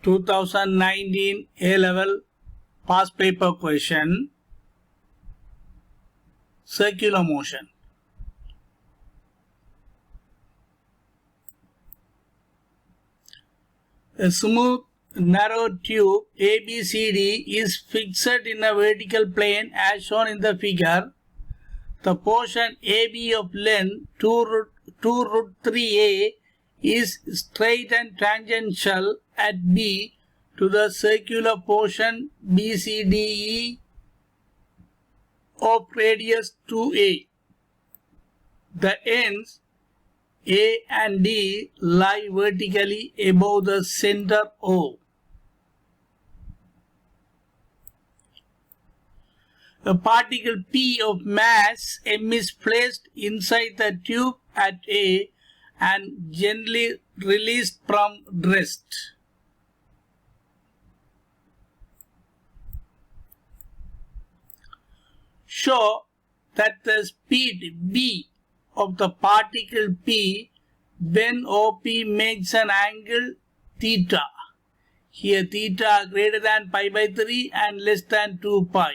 2019 A-level past paper question, circular motion. A smooth, narrow tube ABCD is fixed in a vertical plane as shown in the figure. The portion AB of length 2 root 3A is straight and tangential at B to the circular portion BCDE of radius 2A. The ends A and D lie vertically above the center O. A particle P of mass m is placed inside the tube at A and gently released from rest. Show that the speed v of the particle P when OP makes an angle theta. Here theta greater than pi by 3 and less than 2 pi.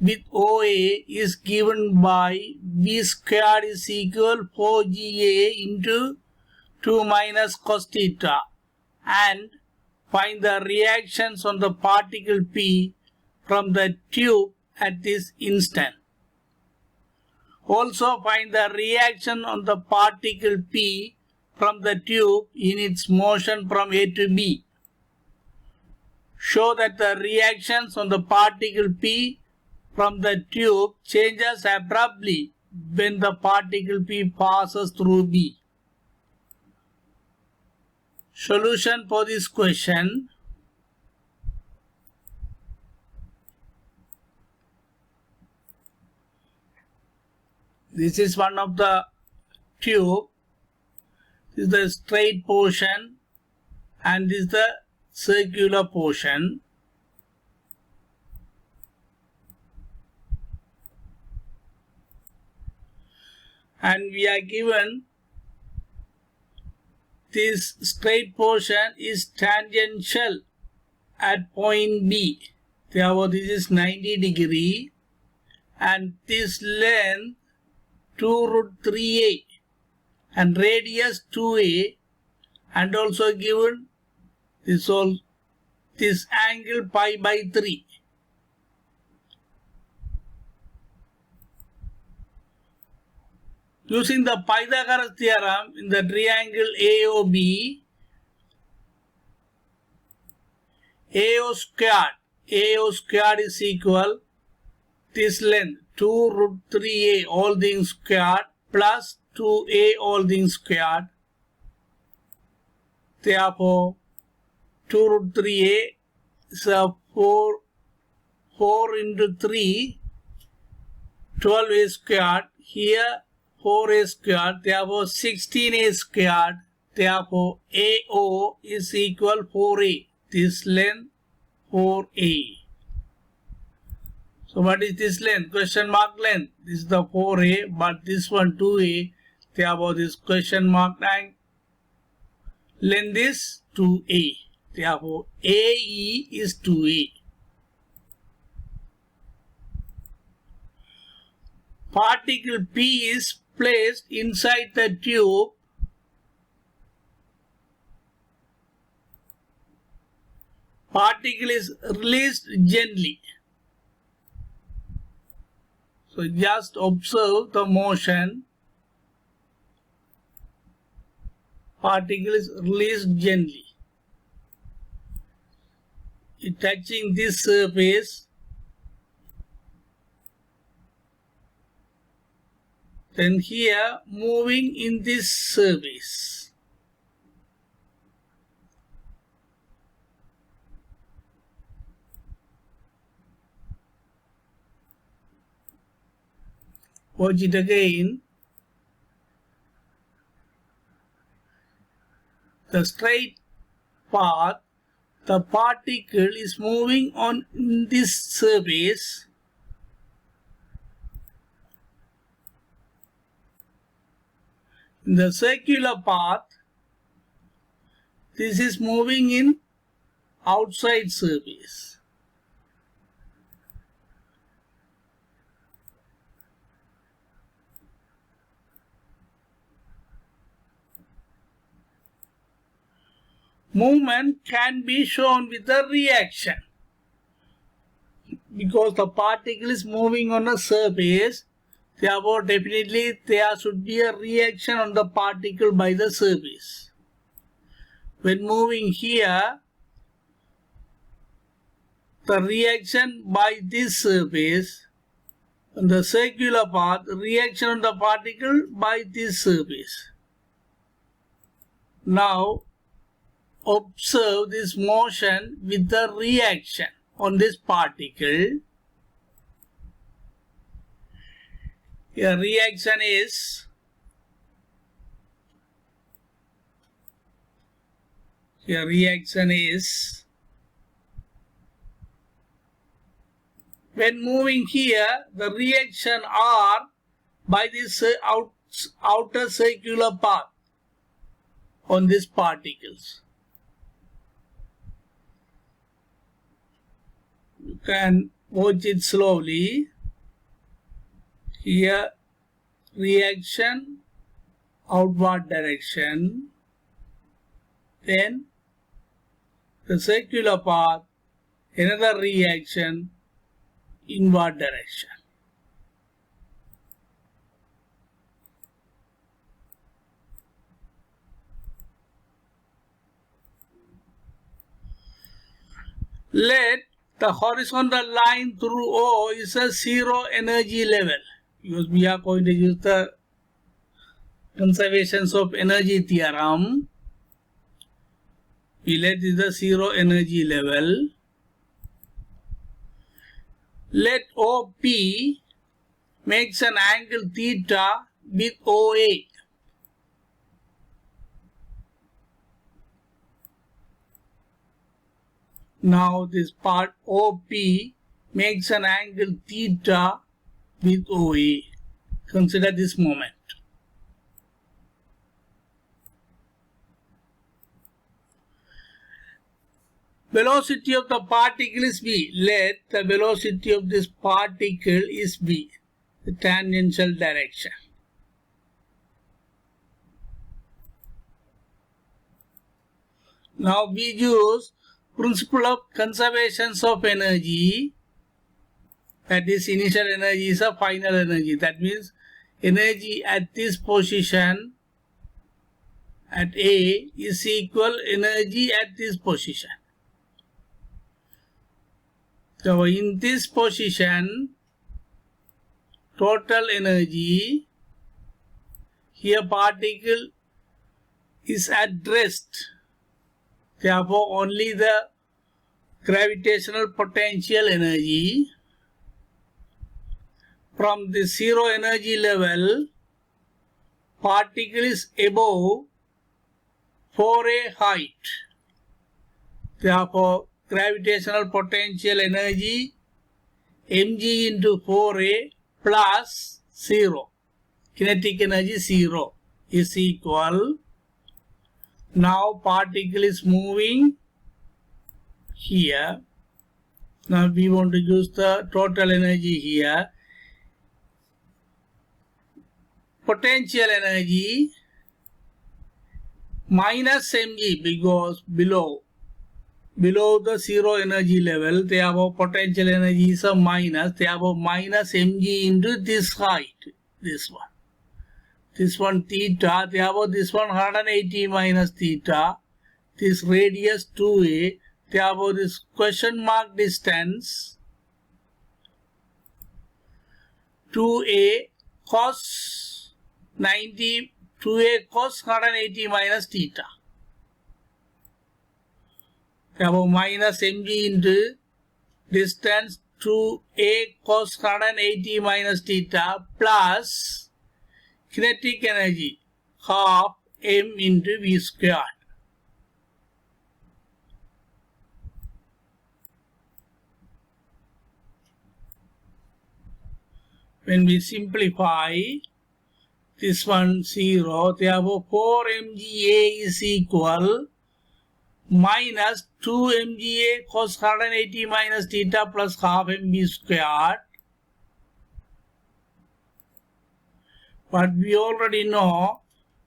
With OA is given by V squared is equal 4GA into 2 minus cos theta, and find the reactions on the particle P from the tube at this instant. Also find the reaction on the particle P from the tube in its motion from A to B. Show that the reactions on the particle P from the tube changes abruptly when the particle P passes through B. Solution for this question. This is one of the tube. This is the straight portion and this is the circular portion. And we are given this straight portion is tangential at point B. Therefore, this is 90 degree and this length 2 root 3A and radius 2A, and also given this angle pi by 3. Using the Pythagoras theorem in the triangle AOB, AO squared is equal this length 2 root 3A all things squared plus 2A all things squared. Therefore, 2 root 3A is a 4 into 3, 12A squared. Here 4A squared, therefore 16A squared. Therefore, AO is equal 4A. This length 4A. So what is this length? Question mark length. This is the 4A, but this one 2A. Therefore, this question mark length is 2A. Therefore, AE is 2A. Particle P is placed inside the tube. Particle is released gently. So just observe the motion. Particle is released gently. It touching this surface. Then here moving in this surface. Watch it again. The straight path, the particle is moving on this surface. In the circular path, this is moving in outside surface. Movement can be shown with a reaction. Because the particle is moving on a surface, therefore definitely there should be a reaction on the particle by the surface. When moving here, the reaction by this surface, on the circular path, reaction on the particle by this surface. Now observe this motion with the reaction on this particle. Here reaction is when moving here, the reaction are by this outer circular path on these particles. You can watch it slowly. Here reaction outward direction, then the circular path, another reaction inward direction. Let the horizontal line through O is a zero energy level, because we are going to use the conservation of energy theorem. We let it the zero energy level. Let OP makes an angle theta with OA. Now this part OP makes an angle theta with OA. Consider this moment. Velocity of the particle is v. Let the velocity of this particle is v, the tangential direction. Now we use principle of conservation of energy, that is initial energy is a final energy. That means energy at this position at A is equal energy at this position. So in this position, total energy, here particle is at rest. Therefore, only the gravitational potential energy from the zero energy level, particle is above 4a height. Therefore, gravitational potential energy mg into 4a plus 0, kinetic energy 0 is equal. Now particle is moving here. Now we want to use the total energy here. Potential energy minus mg, because below the zero energy level, therefore potential energy is a minus, therefore minus mg into this height, this one theta, therefore this one 180 minus theta, this radius 2a, therefore this question mark distance 2a cos 90, 2a cos 180 minus theta. Therefore minus mg into distance 2a cos 180 minus theta plus kinetic energy half m into v squared. When we simplify, this one 0, therefore 4 mga is equal minus 2 mga cos 180 minus theta plus half mb squared. But we already know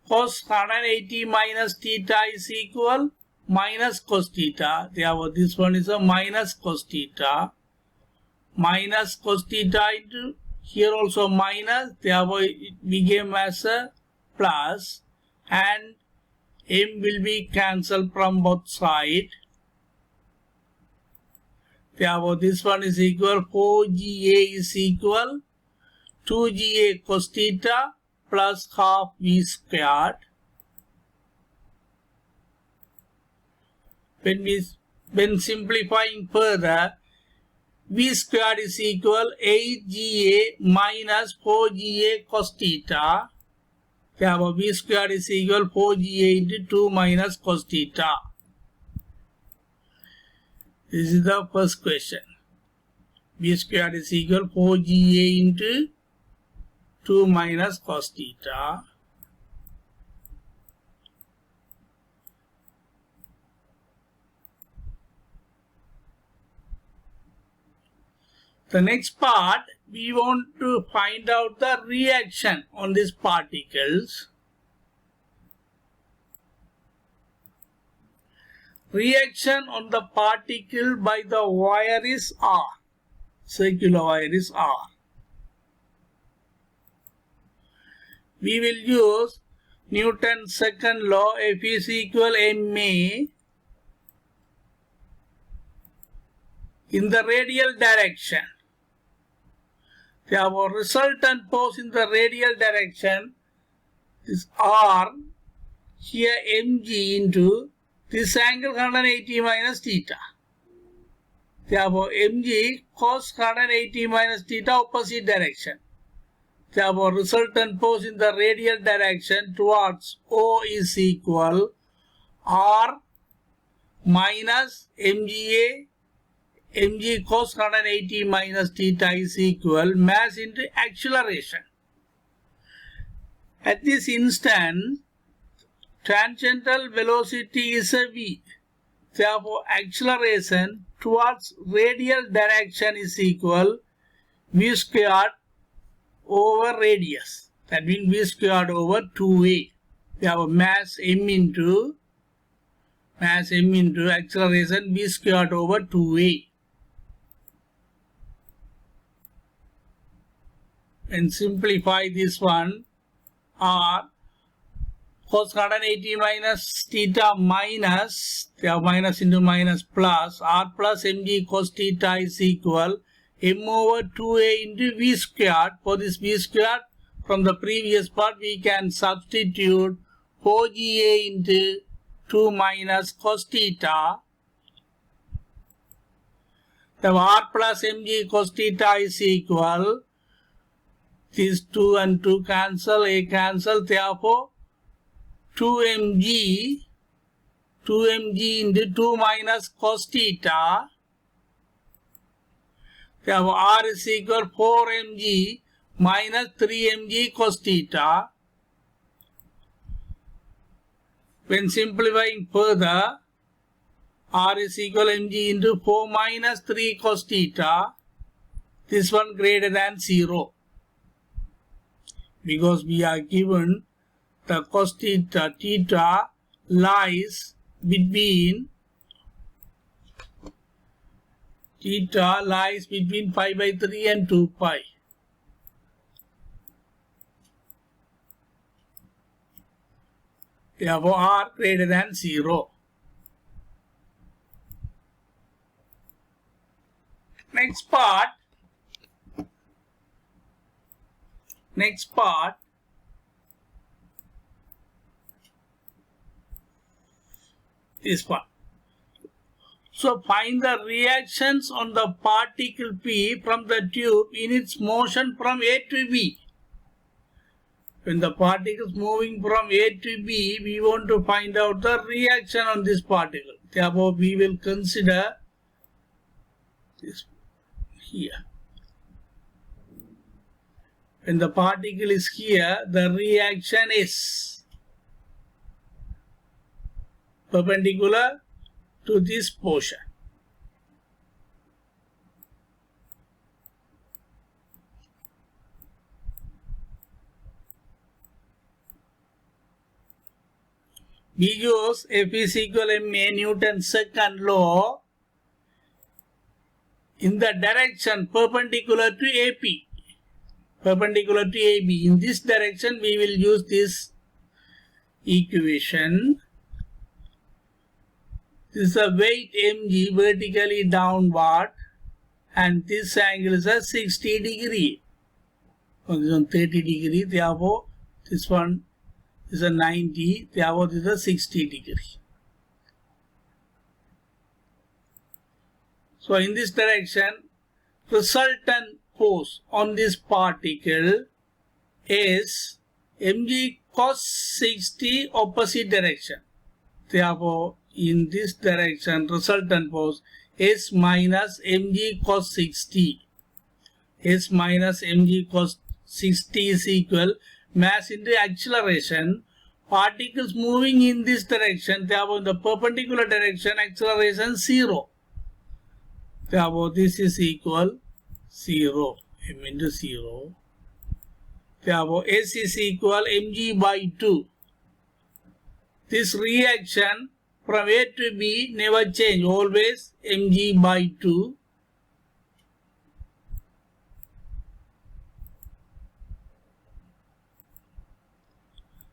cos 180 minus theta is equal minus cos theta. Therefore, this one is a minus cos theta. Minus cos theta into here also minus. Therefore, it became as a plus. And m will be cancelled from both sides. Therefore, this one is equal 4ga is equal 2ga cos theta plus half v squared. When simplifying further, v squared is equal 8ga minus 4ga cos theta. Therefore, v squared is equal 4ga into 2 minus cos theta. This is the first question. V squared is equal 4ga into 2 minus cos theta. The next part, we want to find out the reaction on these particles. Reaction on the particle by the wire is R. Circular wire is R. We will use Newton's second law, F is equal ma in the radial direction. Therefore, resultant force in the radial direction is R, here mg into this angle 180 minus theta. Therefore, mg cos 180 minus theta opposite direction. Therefore, resultant force in the radial direction towards O is equal R minus mga. mg cos 180 minus theta is equal mass into acceleration. At this instant, tangential velocity is a v. Therefore, acceleration towards radial direction is equal v squared over radius. That means v squared over 2a. Therefore, mass m into acceleration v squared over 2a. And simplify this one, R cos 180 minus theta minus, minus into minus plus, R plus mg cos theta is equal m over 2a into v squared. For this v squared, from the previous part, we can substitute 4ga into 2 minus cos theta. The R plus mg cos theta is equal, these 2 and 2 cancel, a cancel, therefore 2mg into 2 minus cos theta. Therefore, R is equal 4mg minus 3mg cos theta. When simplifying further, R is equal mg into 4 minus 3 cos theta. This one greater than 0. Because we are given the cos theta, theta lies between 5 by 3 and 2 pi. Therefore, R greater than 0. Next part, this one. So find the reactions on the particle P from the tube in its motion from A to B. When the particle is moving from A to B, we want to find out the reaction on this particle. Therefore, we will consider this here. When the particle is here, the reaction is perpendicular to this portion. Because F is equal ma, Newton's second law, in the direction perpendicular to AP. Perpendicular to AB. In this direction, we will use this equation. This is a weight mg vertically downward, and this angle is a 60 degree. This one 30 degree. Therefore, this one is a 90. Therefore, this is a 60 degree. So, in this direction, resultant force on this particle is mg cos 60 opposite direction. Therefore, in this direction, resultant force S minus mg cos 60. S minus mg cos 60 is equal mass into acceleration. Particles moving in this direction, therefore in the perpendicular direction, acceleration 0. Therefore this is equal 0. M into 0. Therefore S is equal mg by 2. This reaction from A to B never change, always mg by 2.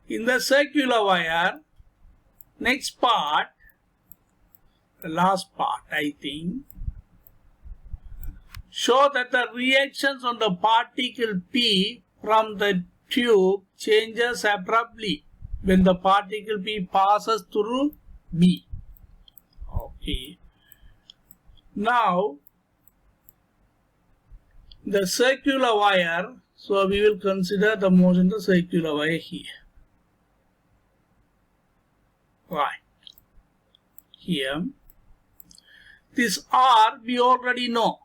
In the circular wire, next part, the last part I think, show that the reactions on the particle P from the tube changes abruptly when the particle P passes through B. Okay. Now, the circular wire, so we will consider the motion of the circular wire here. Right. Here. This R we already know.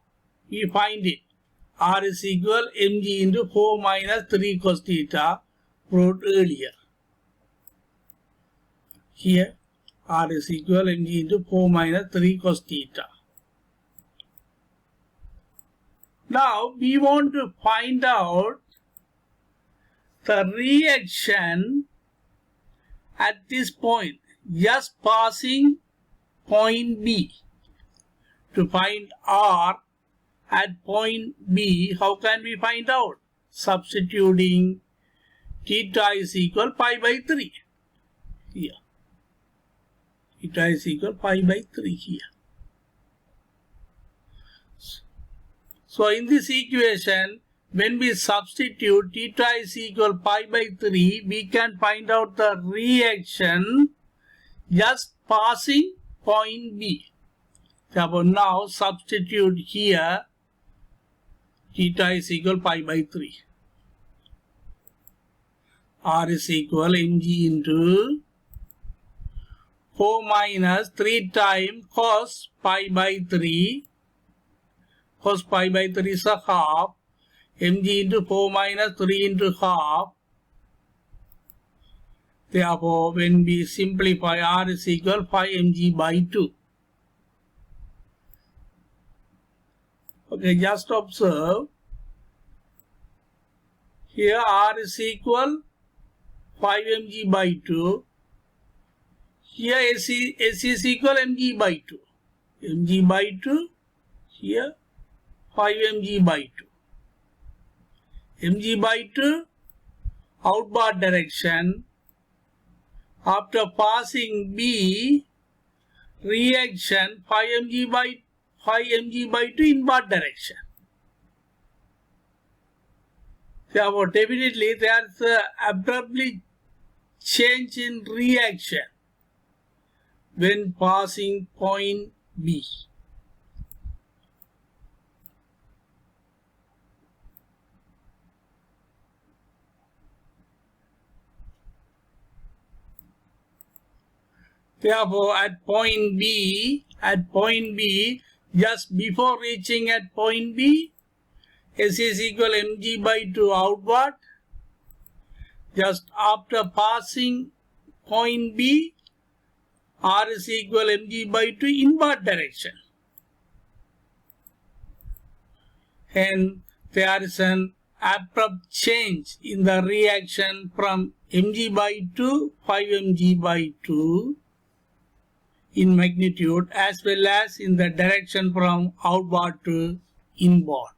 We find it. R is equal mg into 4 minus 3 cos theta, proved earlier. Here, R is equal mg into 4 minus 3 cos theta. Now, we want to find out the reaction at this point, just passing point B. To find R at point B, how can we find out? Substituting theta is equal pi by 3 here. Theta is equal pi by 3 here. So in this equation, when we substitute theta is equal pi by 3, we can find out the reaction just passing point B. Therefore now substitute here theta is equal pi by 3. R is equal mg into 4 minus 3 times cos pi by 3. Cos pi by 3 is a half. Mg into 4 minus 3 into half. Therefore, when we simplify, R is equal 5 mg by 2. Okay, just observe. Here R is equal 5 mg by 2. Here S is equal mg by 2. Mg by 2. Here 5 mg by 2. Mg by 2, outward direction. After passing B, reaction 5 mg by 2 inward direction. Therefore, definitely there is an abruptly change in reaction when passing point B. Therefore, at point B, just before reaching at point B, S is equal mg by 2 outward. Just after passing point B, R is equal mg by 2 inward direction. Hence, there is an abrupt change in the reaction from mg by 2, 5 mg by 2 in magnitude, as well as in the direction from outward to inward.